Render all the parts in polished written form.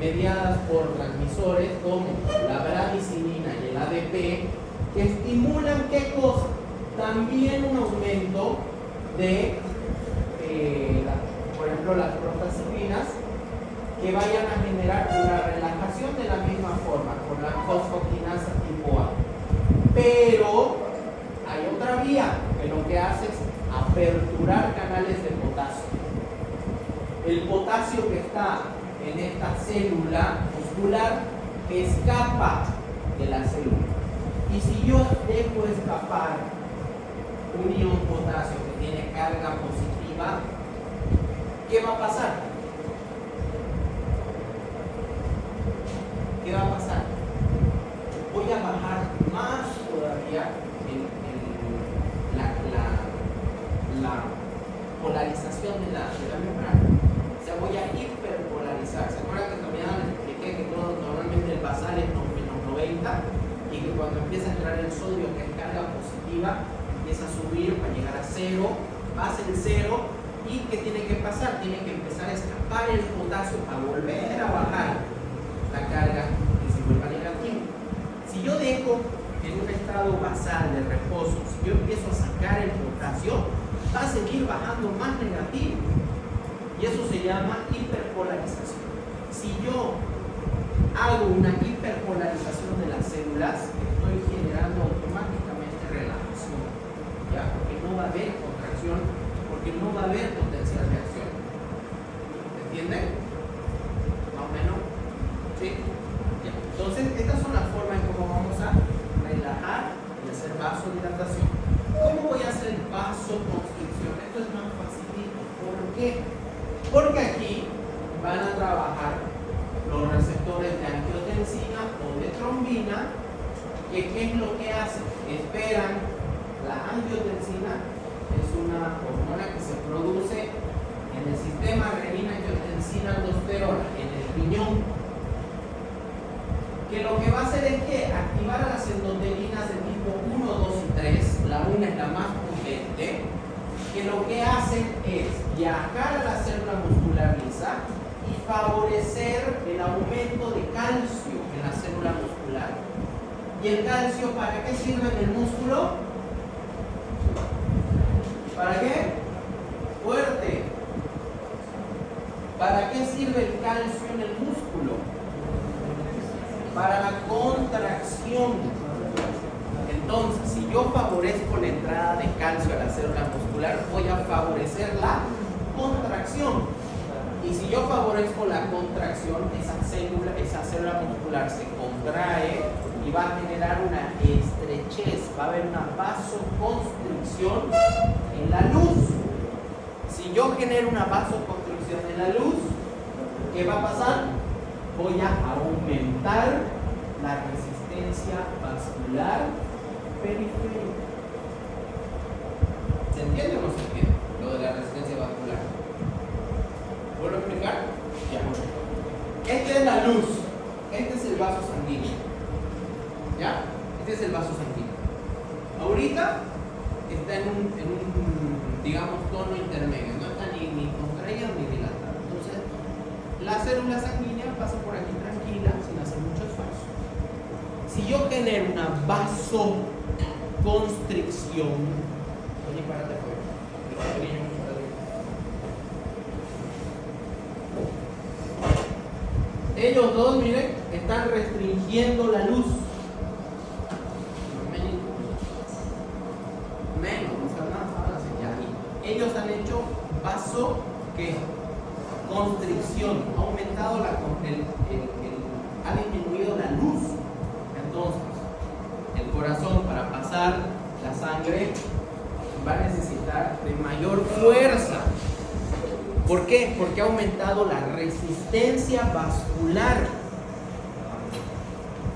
mediadas por transmisores como la bradicilina y el ADP, que estimulan ¿qué cosa? También un aumento de, por ejemplo, las prostaglandinas, que vayan a generar una relajación de la misma forma con la fosfoquinasa tipo A. Pero hay otra vía que lo que hace es aperturar canales de potasio. El potasio que está en esta célula muscular escapa de la célula. Y si yo dejo escapar un ion potasio que tiene carga positiva, ¿qué va a pasar? ¿Qué va a pasar? Voy a bajar más todavía la polarización de la membrana. O sea, voy a hiperpolarizar. ¿Se acuerdan que también les expliqué que todo, normalmente el basal es menos 90 y que cuando empieza a entrar el sodio, que es carga positiva, empieza a subir para llegar a cero, va a ser cero, y ¿qué tiene que pasar? Tiene que empezar a escapar el potasio para volver a bajar la carga y se vuelva negativo. Si yo dejo en un estado basal de reposo, si yo empiezo a sacar el potasio, va a seguir bajando más negativo. Y eso se llama hiperpolarización. Si yo hago una hiperpolarización de las células, estoy generando automáticamente relajación, ¿ya? Porque no va a haber contracción, porque no va a haber potencial de acción. ¿Entienden? ¿Más o menos? ¿Sí? Ya. Entonces, estas son las formas en cómo vamos a relajar y hacer vasodilatación. ¿Cómo voy a hacer vasoconstricción? Esto es más facilito. ¿Por qué? Porque aquí van a trabajar los receptores de angiotensina o de trombina, que ¿qué es lo que hacen? Esperan. La angiotensina es una hormona que se produce en el sistema renina-angiotensina-aldosterona, en el riñón, que lo que va a hacer es que activar a las endotelinas de tipo 1, 2 y 3, la 1 es la más potente, que lo que hacen es viajar a la célula muscular lisa y favorecer el aumento de calcio en la célula muscular. ¿Y el calcio para qué sirve en el músculo? ¿Para qué? Fuerte. ¿Para qué sirve el calcio en el músculo? Para la contracción. Entonces, si yo favorezco la entrada de calcio a la célula muscular, voy a favorecer la contracción. Y si yo favorezco la contracción, esa célula muscular se contrae y va a generar una estrechez, va a haber una vasoconstricción en la luz. Si yo genero una vasoconstricción en la luz, ¿qué va a pasar? Voy a aumentar la resistencia vascular periférica. ¿Se entiende o no se entiende lo de la resistencia vascular? ¿Puedo explicar? Ya. Esta es la luz. Este es el vaso sanguíneo. ¿Ya? Este es el vaso sanguíneo. Ahorita está en un digamos, tono intermedio. No está ni contraído ni dilatado. Entonces, la célula sanguínea pasa por aquí tranquila, sin hacer mucho esfuerzo. Si yo genero una vasoconstricción, oye, párate fuera. Ellos dos, miren, están restringiendo la luz. Menos, no está nada fácil ya. Ellos han hecho vasoconstricción, ha aumentado ha disminuido la luz. Entonces, el corazón para pasar la sangre va a necesitar de mayor fuerza. ¿Por qué? Porque ha aumentado la resistencia vascular.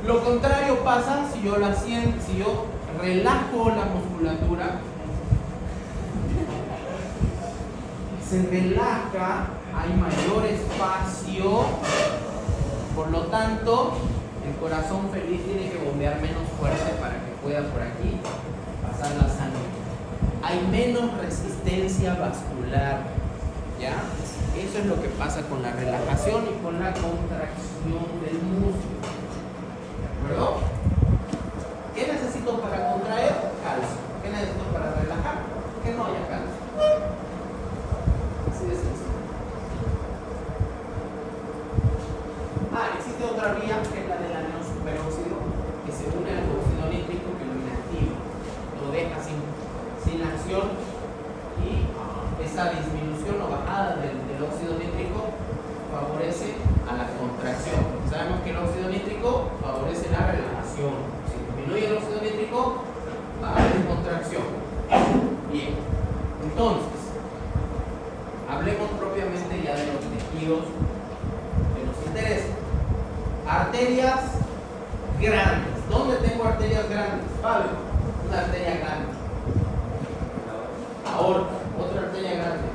Lo contrario pasa si yo relajo la musculatura, se relaja, hay mayor espacio, por lo tanto, el corazón feliz tiene que bombear menos fuerte para que pueda por aquí pasar la sangre. Hay menos resistencia vascular. ¿Ya? Eso es lo que pasa con la relajación y con la contracción del músculo. ¿De acuerdo? ¿Qué necesito para contraer? Calcio. ¿Qué necesito para relajar? Que no haya calcio. Así de sencillo. Existe otra vía que es la del anión superóxido, que se une al óxido nítrico que lo inactiva, lo deja sin acción, y esa disminución o bajada del óxido nítrico favorece a la contracción. Sabemos que el óxido nítrico favorece la relajación. Si disminuye el óxido nítrico, va a haber contracción. Bien, entonces, hablemos propiamente ya de los tejidos que nos interesan. Arterias grandes. ¿Dónde tengo arterias grandes? Pablo, una arteria grande. Aorta, otra arteria grande.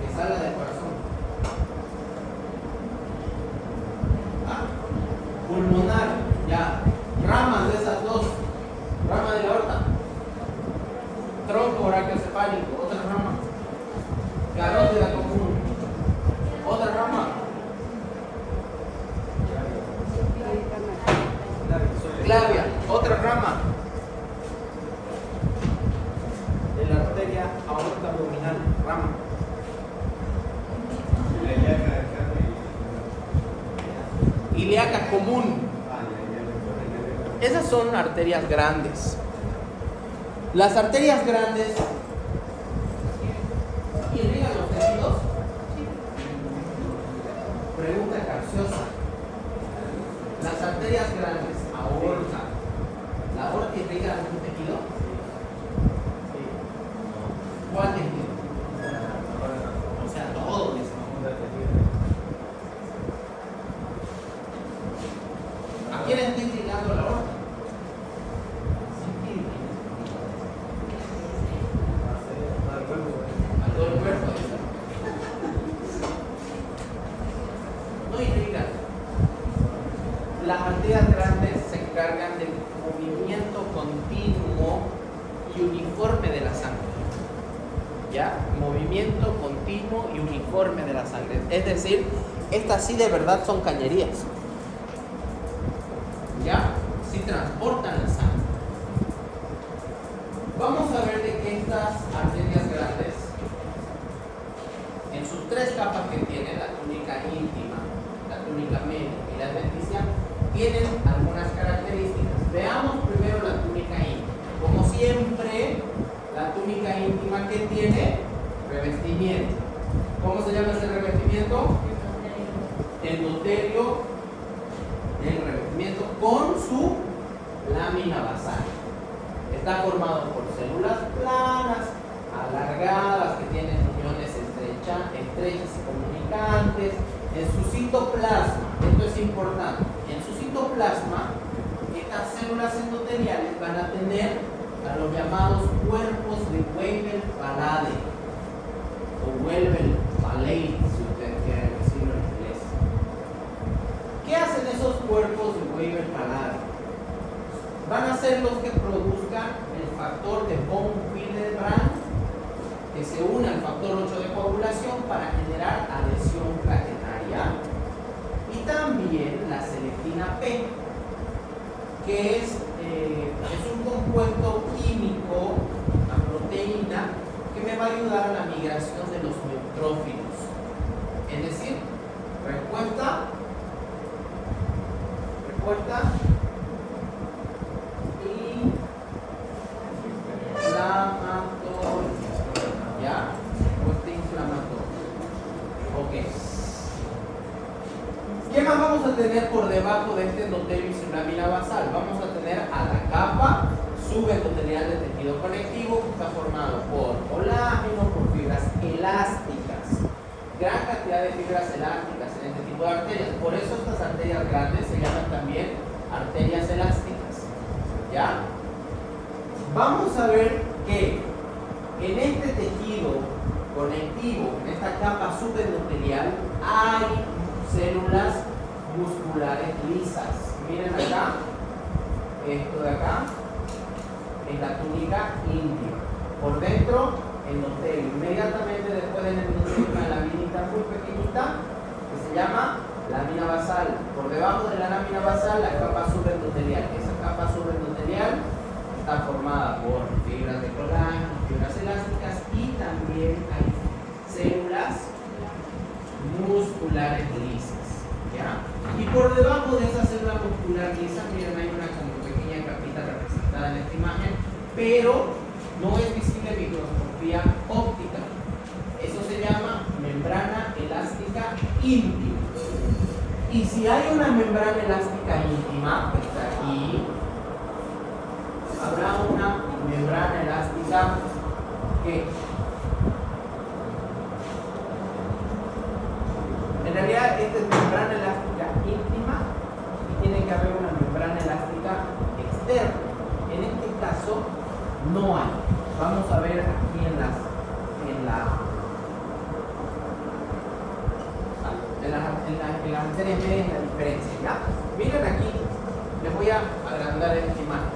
Que salga del corazón. Pulmonar, ya. Ramas de esas dos. Rama de la aorta. Tronco brachiocefálico, otra rama. Carótida común. Otra rama. Clavia, otra rama de la arteria aorta abdominal, rama. Ilíaca común. Esas son arterias grandes. Las arterias grandes irrigan los tejidos. Pregunta capciosa. Las arterias grandes, aorta. ¿La aorta irriga algún tejido? ¿Cuál tejido? O sea, todo. ¿A quién está irrigando la aorta? A todo el cuerpo. No irrigan. Las arterias grandes se encargan del movimiento continuo y uniforme de la sangre. ¿Ya? Movimiento continuo y uniforme de la sangre. Es decir, estas sí de verdad son cañerías. ¿Ya? Sí transportan la sangre. Vamos a ver de que estas arterias grandes, en sus tres capas que tienen, la túnica íntima, la túnica media y la adventicia, tienen algunas características. Veamos primero la túnica íntima. Como siempre, la túnica íntima que tiene revestimiento. ¿Cómo se llama ese revestimiento? Endotelio del revestimiento con su lámina basal. Está formado por células planas, alargadas, que tienen uniones estrechas y comunicantes. En su citoplasma, esto es importante, en su citoplasma, estas células endoteliales van a tener a los llamados cuerpos de Weber-Palade o Weber-Palade, si ustedes quieren decirlo en inglés. ¿Qué hacen esos cuerpos de Weber-Palade? Van a ser los que produzcan el factor de von Willebrand, que se une al factor 8 de coagulación para generar adhesión plaquetaria, y también la selectina P, que es un compuesto químico, una proteína, que me va a ayudar a la migración de los neutrófilos. Es decir, respuesta inflamatoria. ¿Ya? Respuesta inflamatoria. Ok. ¿Qué más vamos a tener por debajo de este endotelio y su lámina basal? Vamos a tener a la capa subendotelial del tejido conectivo, que está formado por colágeno, por fibras elásticas. Gran cantidad de fibras elásticas en este tipo de arterias. Por eso estas arterias grandes se llaman también arterias elásticas. ¿Ya? Vamos a ver que en este tejido conectivo, en esta capa subendotelial, hay células musculares lisas. Miren acá, esto de acá es la túnica íntima. Por dentro, endotelio. Inmediatamente después del endotelio, una laminita muy pequeñita que se llama lámina basal. Por debajo de la lámina basal, la capa subendotelial. Esa capa subendotelial está formada por fibras de colágeno, fibras elásticas y también hay células musculares lisas. ¿Ya? Y por debajo de esa célula muscular lisa, miren, hay una como pequeña capita representada en esta imagen, pero no es visible en microscopía óptica. Eso se llama membrana elástica íntima. Y si hay una membrana elástica íntima, que está aquí, habrá una membrana elástica que en realidad esta es membrana elástica íntima y tiene que haber una membrana elástica externa. En este caso no hay. Vamos a ver aquí en las materias medias la diferencia, ¿ya? Miren aquí, les voy a agrandar esta imagen.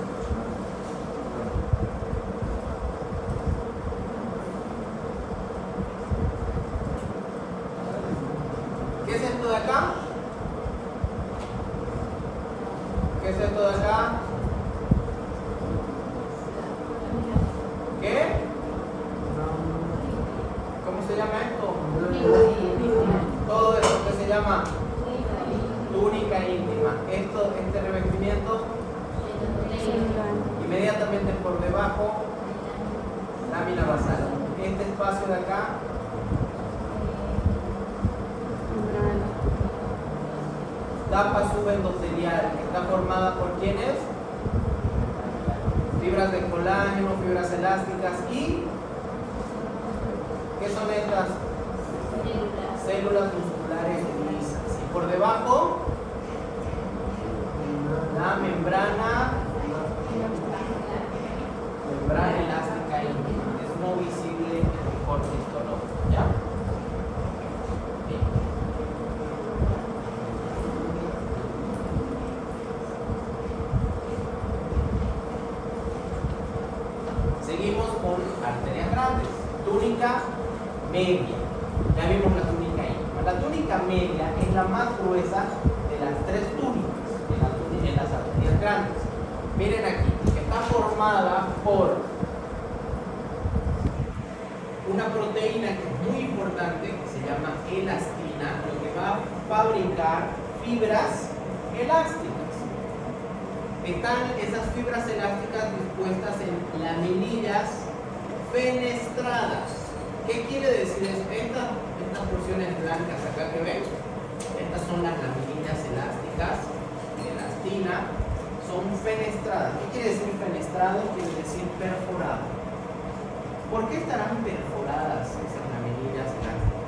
¿Qué es esto de acá? ¿Qué es esto de acá? ¿Qué? ¿Cómo se llama esto? Todo esto que se llama túnica íntima. Este revestimiento inmediatamente por debajo, lámina basal. Este espacio de acá, capa subendotelial, que está formada por ¿quiénes? Fibras de colágeno, fibras elásticas y ¿qué son estas? Células musculares lisas. Y por debajo, la membrana elástica íntima. Es no visible en el corte histológico. ¿Ya? Bien. Seguimos con arterias grandes. Túnica media. Ya vimos la túnica íntima. La túnica media es la más gruesa de las tres túnicas en las arterias grandes. Miren aquí, está formada por una proteína que es muy importante, que se llama elastina, lo que va a fabricar fibras elásticas. Están esas fibras elásticas dispuestas en laminillas fenestradas. ¿Qué quiere decir eso? Estas porciones blancas acá que ven, estas son las laminillas elásticas de elastina, son fenestradas. ¿Qué quiere decir fenestrado? Quiere decir perforado. ¿Por qué estarán perforadas esas laminillas elásticas?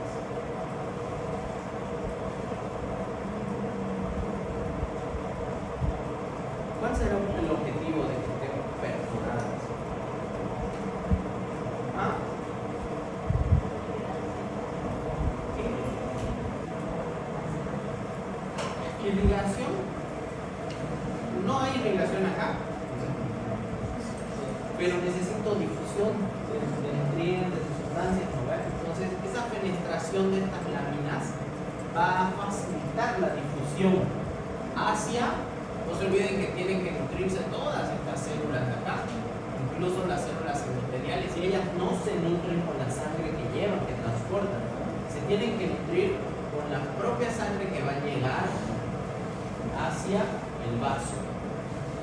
¿Cuál será el objetivo de que estén perforadas? ¿Ah? ¿Irrigación? No hay irrigación acá, pero necesito difusión de nutrientes, de sustancias, ¿no? Entonces, esa penetración de estas láminas va a facilitar la difusión hacia, no se olviden que tienen que nutrirse todas estas células de acá, incluso las células endoteliales, y ellas no se nutren con la sangre que llevan, que transportan, se tienen que nutrir con la propia sangre que va a llegar hacia el vaso,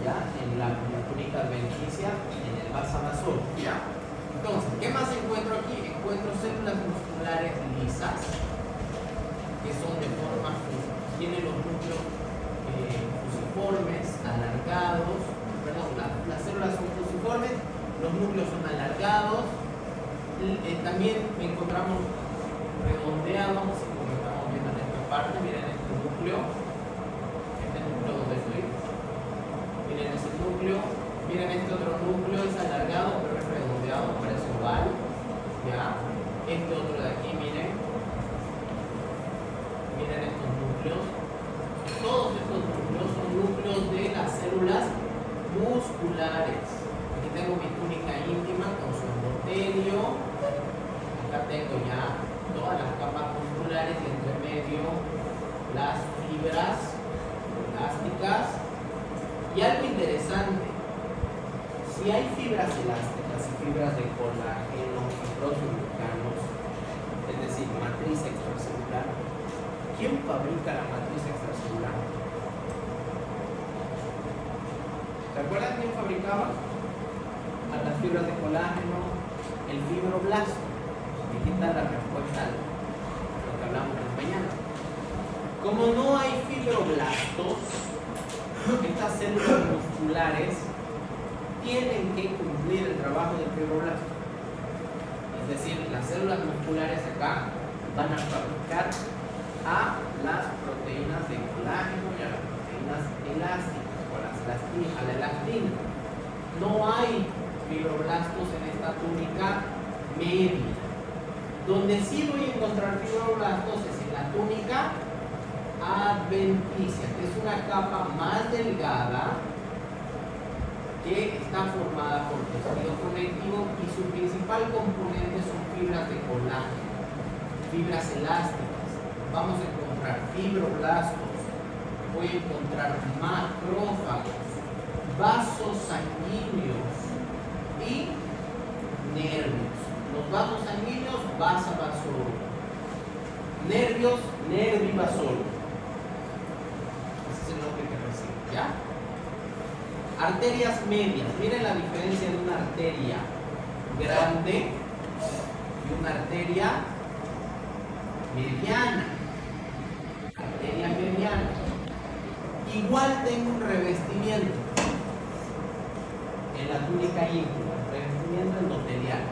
¿ya? En la túnica adventicia y en el vaso vasorum, ¿ya? Entonces, ¿qué más encuentro aquí? Encuentro células musculares lisas, que son de forma, tienen los núcleos fusiformes, alargados, perdón, las células son fusiformes, los núcleos son alargados, también encontramos redondeados, así como estamos viendo en esta parte, miren este núcleo donde estoy, miren ese núcleo, miren este otro núcleo, es alargado pero es redondeado, parece oval, ¿ya? Este otro de aquí, miren estos núcleos, todos estos núcleos son núcleos de las células musculares. Aquí tengo mi túnica íntima con su endotelio. Acá tengo ya todas las capas musculares y entre medio las fibras elásticas. Y algo interesante, si hay fibras elásticas y fibras de colágeno y proteoglucanos, es decir, matriz extracelular, ¿quién fabrica la matriz extracelular? ¿Se acuerdan quién fabricaba? A las fibras de colágeno, el fibroblasto. Aquí está la respuesta a lo que hablamos mañana. Como no hay fibroblastos, estas células musculares tienen que cumplir el trabajo del fibroblasto. Es decir, las células musculares acá van a fabricar a las proteínas de colágeno y a las proteínas elásticas. A la elastina. No hay fibroblastos en esta túnica media. Donde sí voy a encontrar fibroblastos es en la túnica adventicia, que es una capa más delgada que está formada por tejido conectivo y su principal componente son fibras de colágeno, fibras elásticas. Vamos a encontrar fibroblastos. Voy a encontrar macrófagos, vasos sanguíneos y nervios. Los vasos sanguíneos, vasa vasoro. Nervios, nervivasoro. Ese es el nombre que recibe, ¿ya? Arterias medias. Miren la diferencia de una arteria grande y una arteria mediana. Arteria mediana. Igual tengo un revestimiento en la túnica íntima, revestimiento endotelial.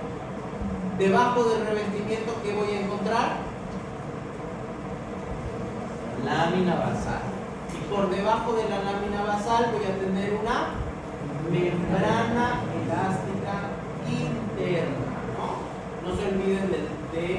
Debajo del revestimiento, ¿qué voy a encontrar? Lámina basal. Y por debajo de la lámina basal voy a tener una membrana elástica